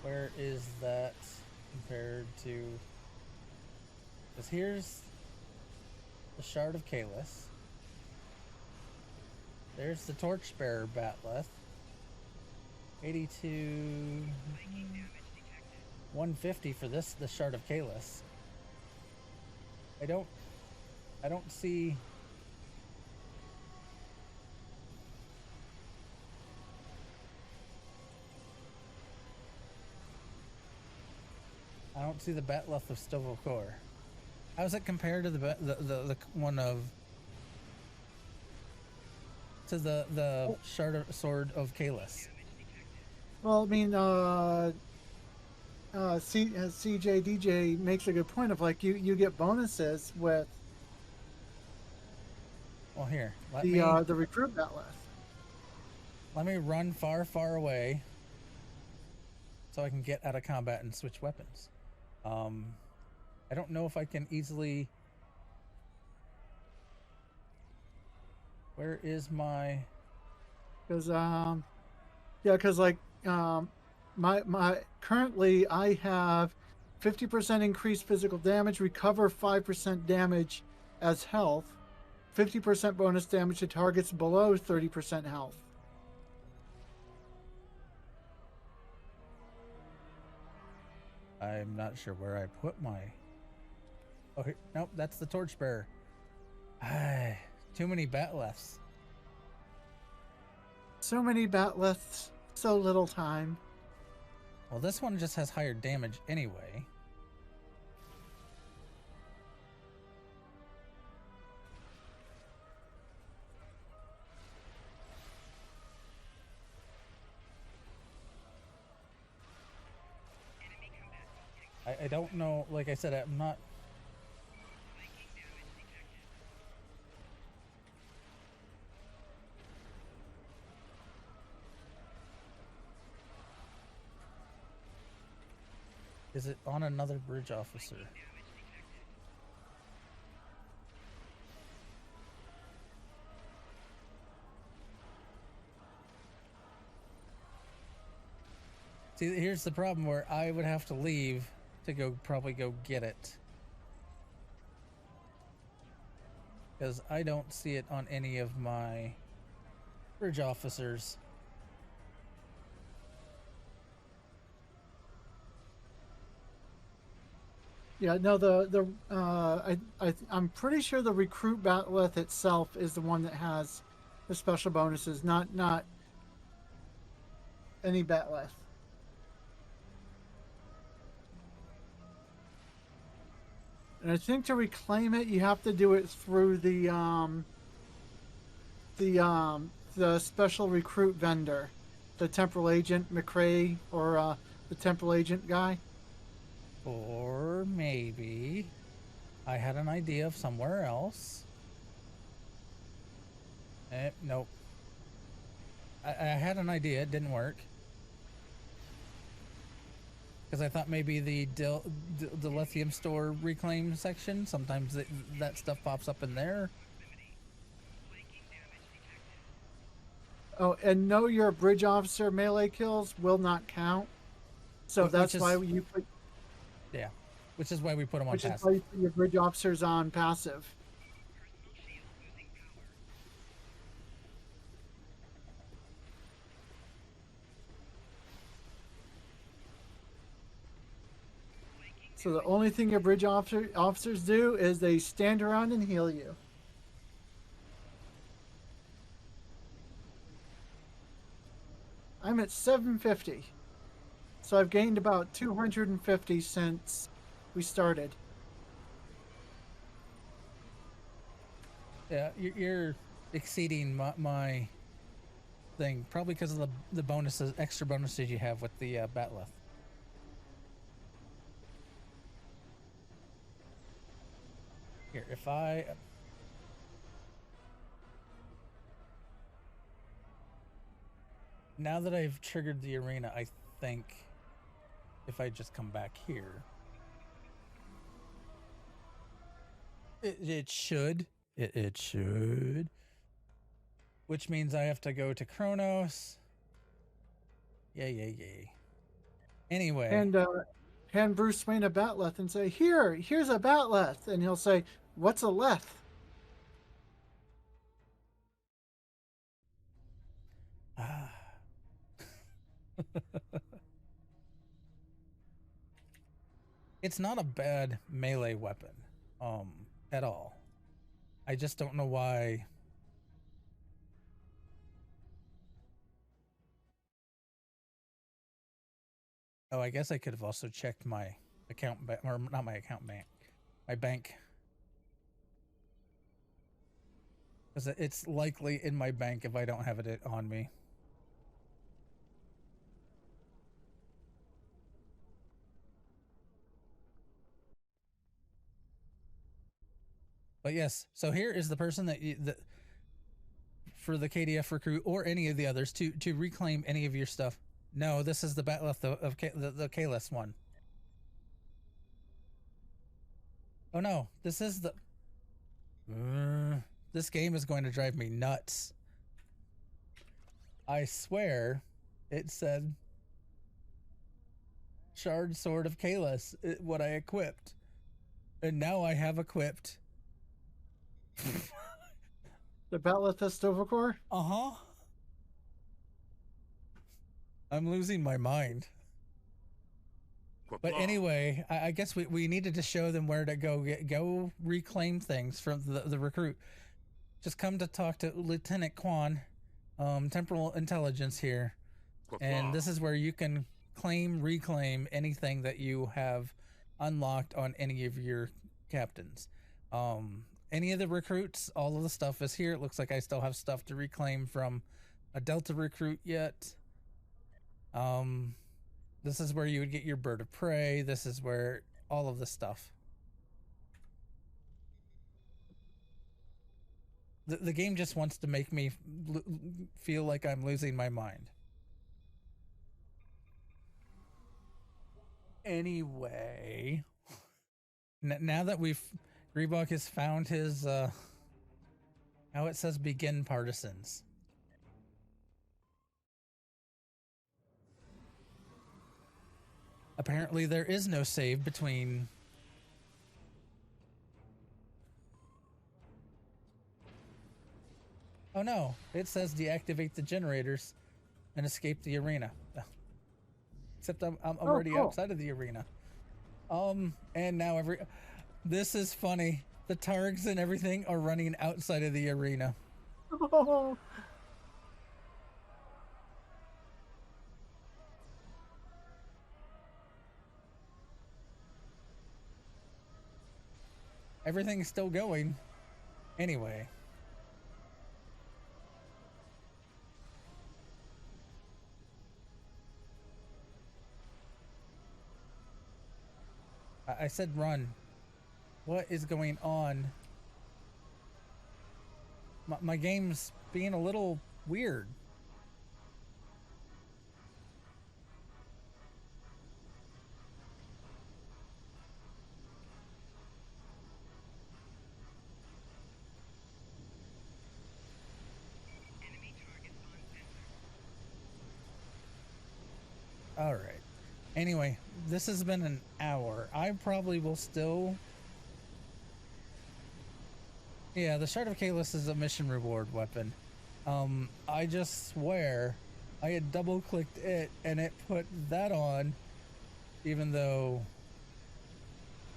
Where is that compared to? Because here's the Shard of Kalis. There's the Torchbearer Batleth. 82, 150 for this, the Shard of Kalis. I don't see. I don't see the Batleth of Stovokor. How's it compared to the one of the Sword of Kalis?
Well, I mean, CJ DJ makes a good point of like you get bonuses with
Well, here,
the recruit batleth.
Let me run far away so I can get out of combat and switch weapons. I don't know if I can easily. Where is my?
Because because like my currently I have 50% increased physical damage, recover 5% damage as health, 50% bonus damage to targets below 30% health.
I'm not sure where I put my. Oh, here, nope, that's the Torchbearer. Too many Batleths.
So many batleths, so little time.
Well, this one just has higher damage anyway. I don't know, like I said, I'm not. Is it on another bridge officer? See, here's the problem where I would have to leave to probably go get it. Because I don't see it on any of my bridge officers.
Yeah, no, I'm pretty sure the recruit batleth itself is the one that has the special bonuses, not any batleth. And I think to reclaim it, you have to do it through the special recruit vendor, the temporal agent McRae, or the temporal agent guy.
Or maybe I had an idea of somewhere else. Nope. I had an idea, it didn't work. Because I thought maybe the lithium store reclaim section, sometimes that stuff pops up in there.
Oh, and know your bridge officer melee kills will not count. So that's why you put.
Yeah. which is why we put them on
Which is
passive.
why you put your bridge officers on passive. So the only thing your bridge officers do is they stand around and heal you. I'm at 750. So I've gained about 250 since we started.
Yeah, you're exceeding my thing, probably because of the bonuses, extra bonuses you have with the Batleth. Here, if I... Now that I've triggered the arena, I think if I just come back here, it should. It should. Which means I have to go to Kronos. Yay. Anyway.
And hand Bruce Wayne a Batleth and say, here's a Batleth. And he'll say, what's a Leth?
It's not a bad melee weapon, at all. I just don't know why. Oh, I guess I could have also checked my account, or not my account bank, my bank. Because it's likely in my bank if I don't have it on me. But yes, so here is the person that for the KDF recruit or any of the others to reclaim any of your stuff. No, this is the Batleth of the Kalis one. Oh no, this is the... this game is going to drive me nuts. I swear it said Shard Sword of Kalis, what I equipped. And now I have equipped...
The Batleth Estovacor?
Uh-huh. I'm losing my mind. But anyway, I guess we needed to show them where to go reclaim things from the recruit. Just come to talk to Lieutenant Quan, Temporal Intelligence here. And this is where you can reclaim anything that you have unlocked on any of your captains. Any of the recruits, all of the stuff is here. It looks like I still have stuff to reclaim from a Delta recruit yet. This is where you would get your bird of prey. This is where all of the stuff. The game just wants to make me feel like I'm losing my mind. Anyway, now that Grebog has found his, how it says begin partisans. Apparently there is no save between... Oh no, it says deactivate the generators and escape the arena. Except I'm already outside of the arena. And now this is funny. The targs and everything are running outside of the arena.
Oh.
Everything's still going. Anyway. I said run. What is going on? My game's being a little weird. All right. Anyway, this has been an hour. I probably will still... Yeah, the Shard of Kalis is a mission reward weapon. I just swear I had double-clicked it and it put that on, even though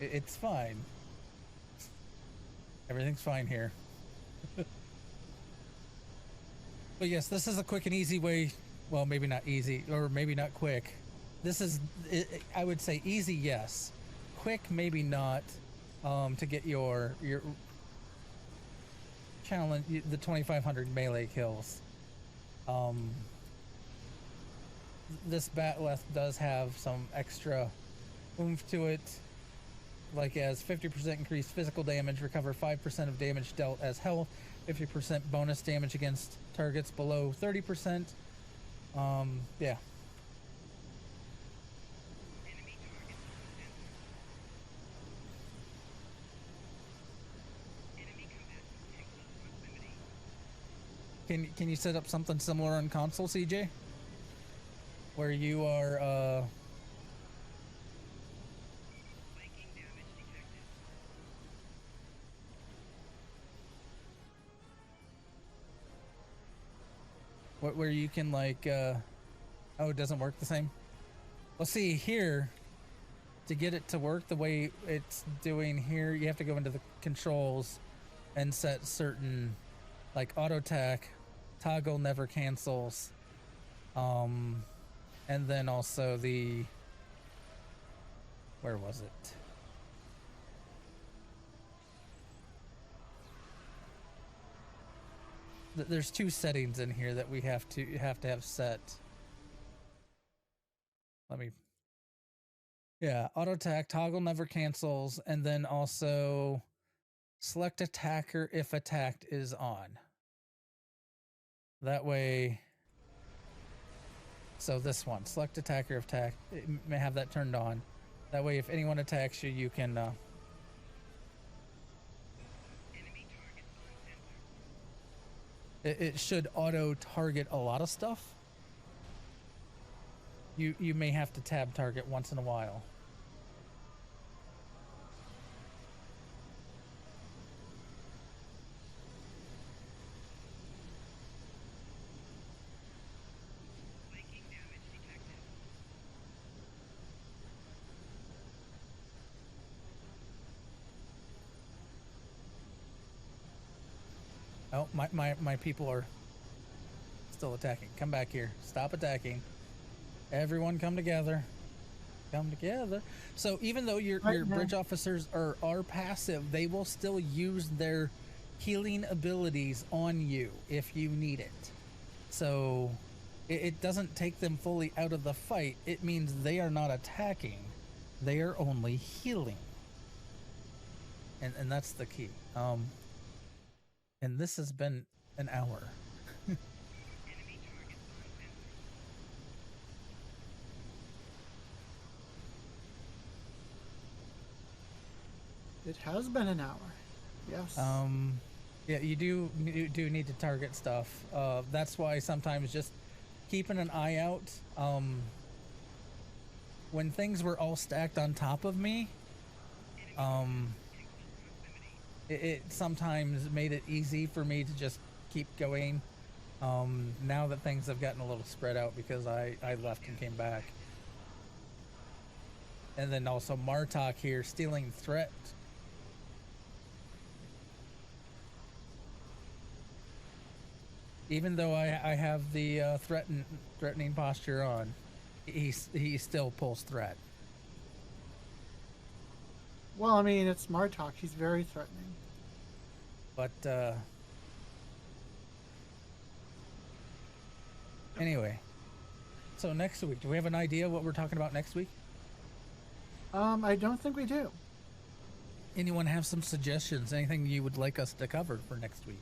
it's fine. Everything's fine here. But yes, this is a quick and easy way. Well, maybe not easy, or maybe not quick. This is, I would say easy, yes. Quick, maybe not, to get your challenge, the 2,500 melee kills. This Batleth does have some extra oomph to it, like as 50% increased physical damage, recover 5% of damage dealt as health, 50% bonus damage against targets below 30%. Yeah. Can you set up something similar on console, CJ? Where you are, where you can like, oh, it doesn't work the same? Well, see here, to get it to work the way it's doing here, you have to go into the controls and set certain, like auto attack, toggle never cancels, and then also the, where was it? There's two settings in here that we have to have set. Let me, yeah, auto attack, toggle never cancels, and then also select attacker if attacked is on. That way, so this one, select attacker if attacked, it may have that turned on. That way if anyone attacks you, you can it should auto target a lot of stuff. You may have to tab target once in a while. Oh, my people are still attacking. Come back here. Stop attacking. Everyone come together. Come together. So even though your bridge officers are passive, they will still use their healing abilities on you if you need it. So it doesn't take them fully out of the fight. It means they are not attacking. They are only healing. And that's the key. And this has been an hour.
It has been an hour. Yes.
Yeah, you do need to target stuff. That's why sometimes just keeping an eye out. When things were all stacked on top of me, it sometimes made it easy for me to just keep going. Now that things have gotten a little spread out because I left and came back. And then also Martok here stealing threat. Even though I have the threatening posture on, he still pulls threat.
Well, I mean, it's Martok. He's very threatening.
But, anyway. So next week, do we have an idea what we're talking about next week?
I don't think we do.
Anyone have some suggestions? Anything you would like us to cover for next week?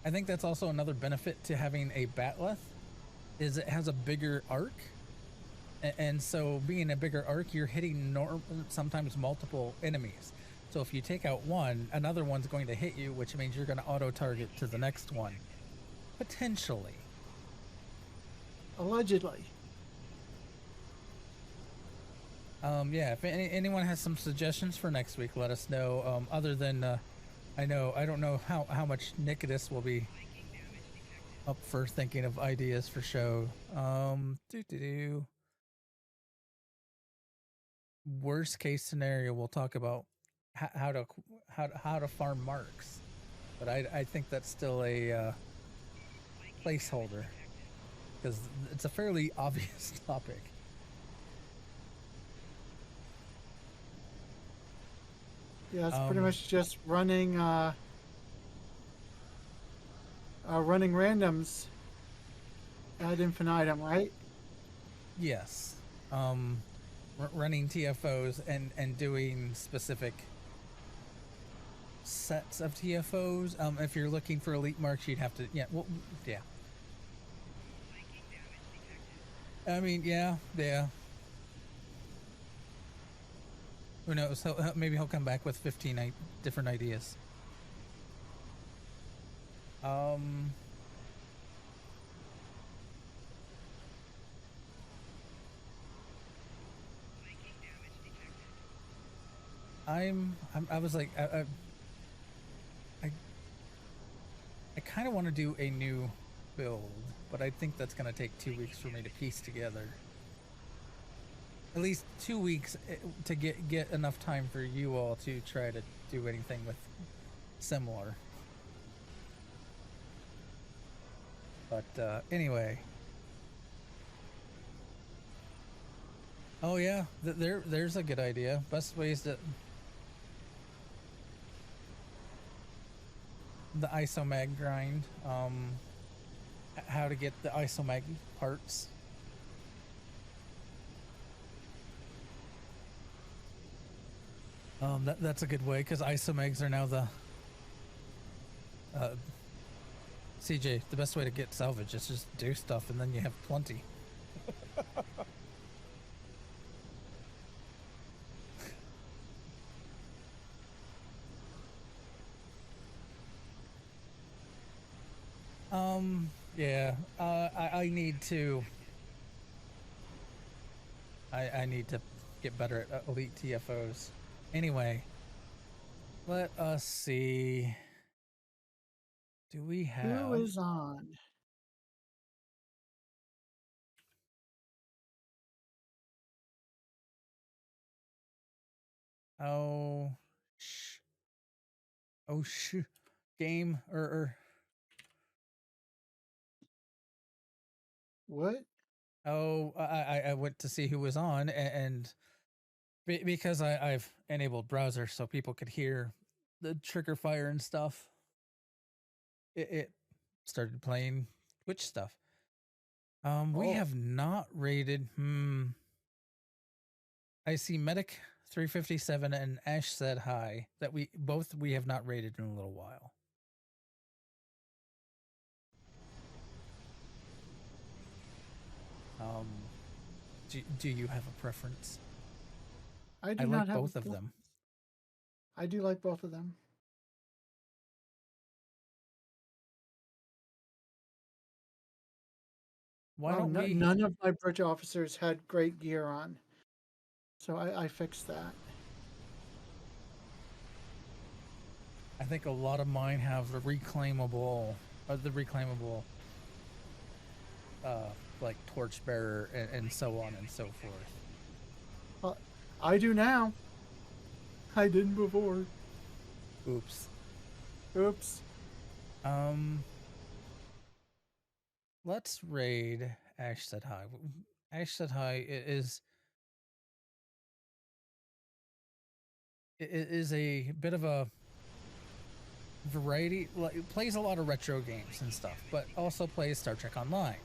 I think that's also another benefit to having a Batleth, is it has a bigger arc, and so being a bigger arc, you're hitting sometimes multiple enemies. So if you take out one, another one's going to hit you, which means you're going to auto-target to the next one. Potentially.
Allegedly.
Yeah, if anyone has some suggestions for next week, let us know. Other than, I don't know how much Nikitas will be up for thinking of ideas for show. Worst case scenario, we'll talk about how to farm marks, but I think that's still a placeholder because it's a fairly obvious topic.
Yeah, it's pretty much just running running randoms ad infinitum, right?
Yes. Running TFOs and doing specific sets of TFOs. If you're looking for elite marks, you'd have to, yeah. I mean, yeah. Who knows? Maybe he'll come back with 15 different ideas. I was like, I kind of want to do a new build, but I think that's going to take 2 weeks for me to piece together. At least 2 weeks to get enough time for you all to try to do anything with similar. But anyway. Oh yeah, there's a good idea. Best ways to the isomag grind. How to get the isomag parts. That's a good way because isomags are now the CJ. The best way to get salvage is just do stuff and then you have plenty. Yeah, I need to I need to get better at elite TFOs. Anyway, let us see. Do we have...
Who is on?
Game or
What?
I went to see who was on, and because I've enabled browser so people could hear the trigger fire and stuff, it started playing Twitch stuff. We have not rated. I see Medic 357 and Ash said hi that we have not rated in a little while. Do you have a preference?
I
like
not have
both of them.
I do like both of them.
Why don't we...
None of my bridge officers had great gear on, so I fixed that.
I think a lot of mine have the reclaimable, like torchbearer and so on and so forth.
I do now. I didn't before.
Oops. Let's raid Ash Said Hi. Ash Said Hi is a bit of a variety. It plays a lot of retro games and stuff, but also plays Star Trek Online.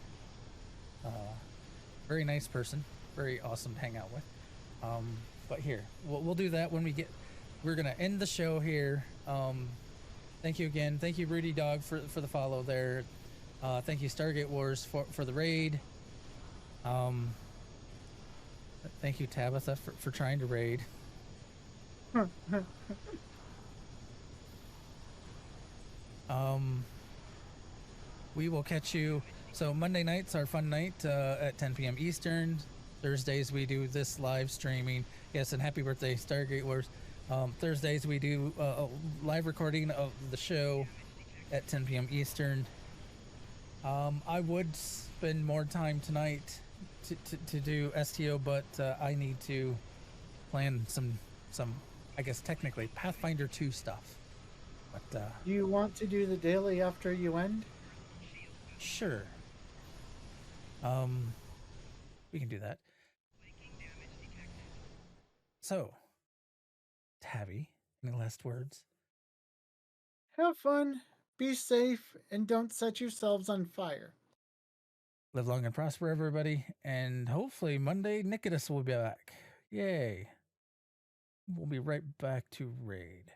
Very nice person, very awesome to hang out with. But here, we'll do that when we get. We're gonna end the show here. Thank you again. Thank you, Rudy Dog, for the follow there. Thank you, Stargate Wars, for the raid. Thank you, Tabitha, for trying to raid. We will catch you. So Monday nights are fun night at 10 p.m. Eastern. Thursdays we do this live streaming. Yes, and happy birthday, Stargate Wars. Thursdays we do a live recording of the show at 10 p.m. Eastern. I would spend more time tonight to do STO, but I need to plan some, I guess technically Pathfinder 2 stuff. But
Do you want to do the daily after you end?
sure. We can do that. So, Tabby, any last words?
Have fun, be safe, and don't set yourselves on fire.
Live long and prosper, everybody, and hopefully Monday Nikitas will be back. Yay! We'll be right back to raid.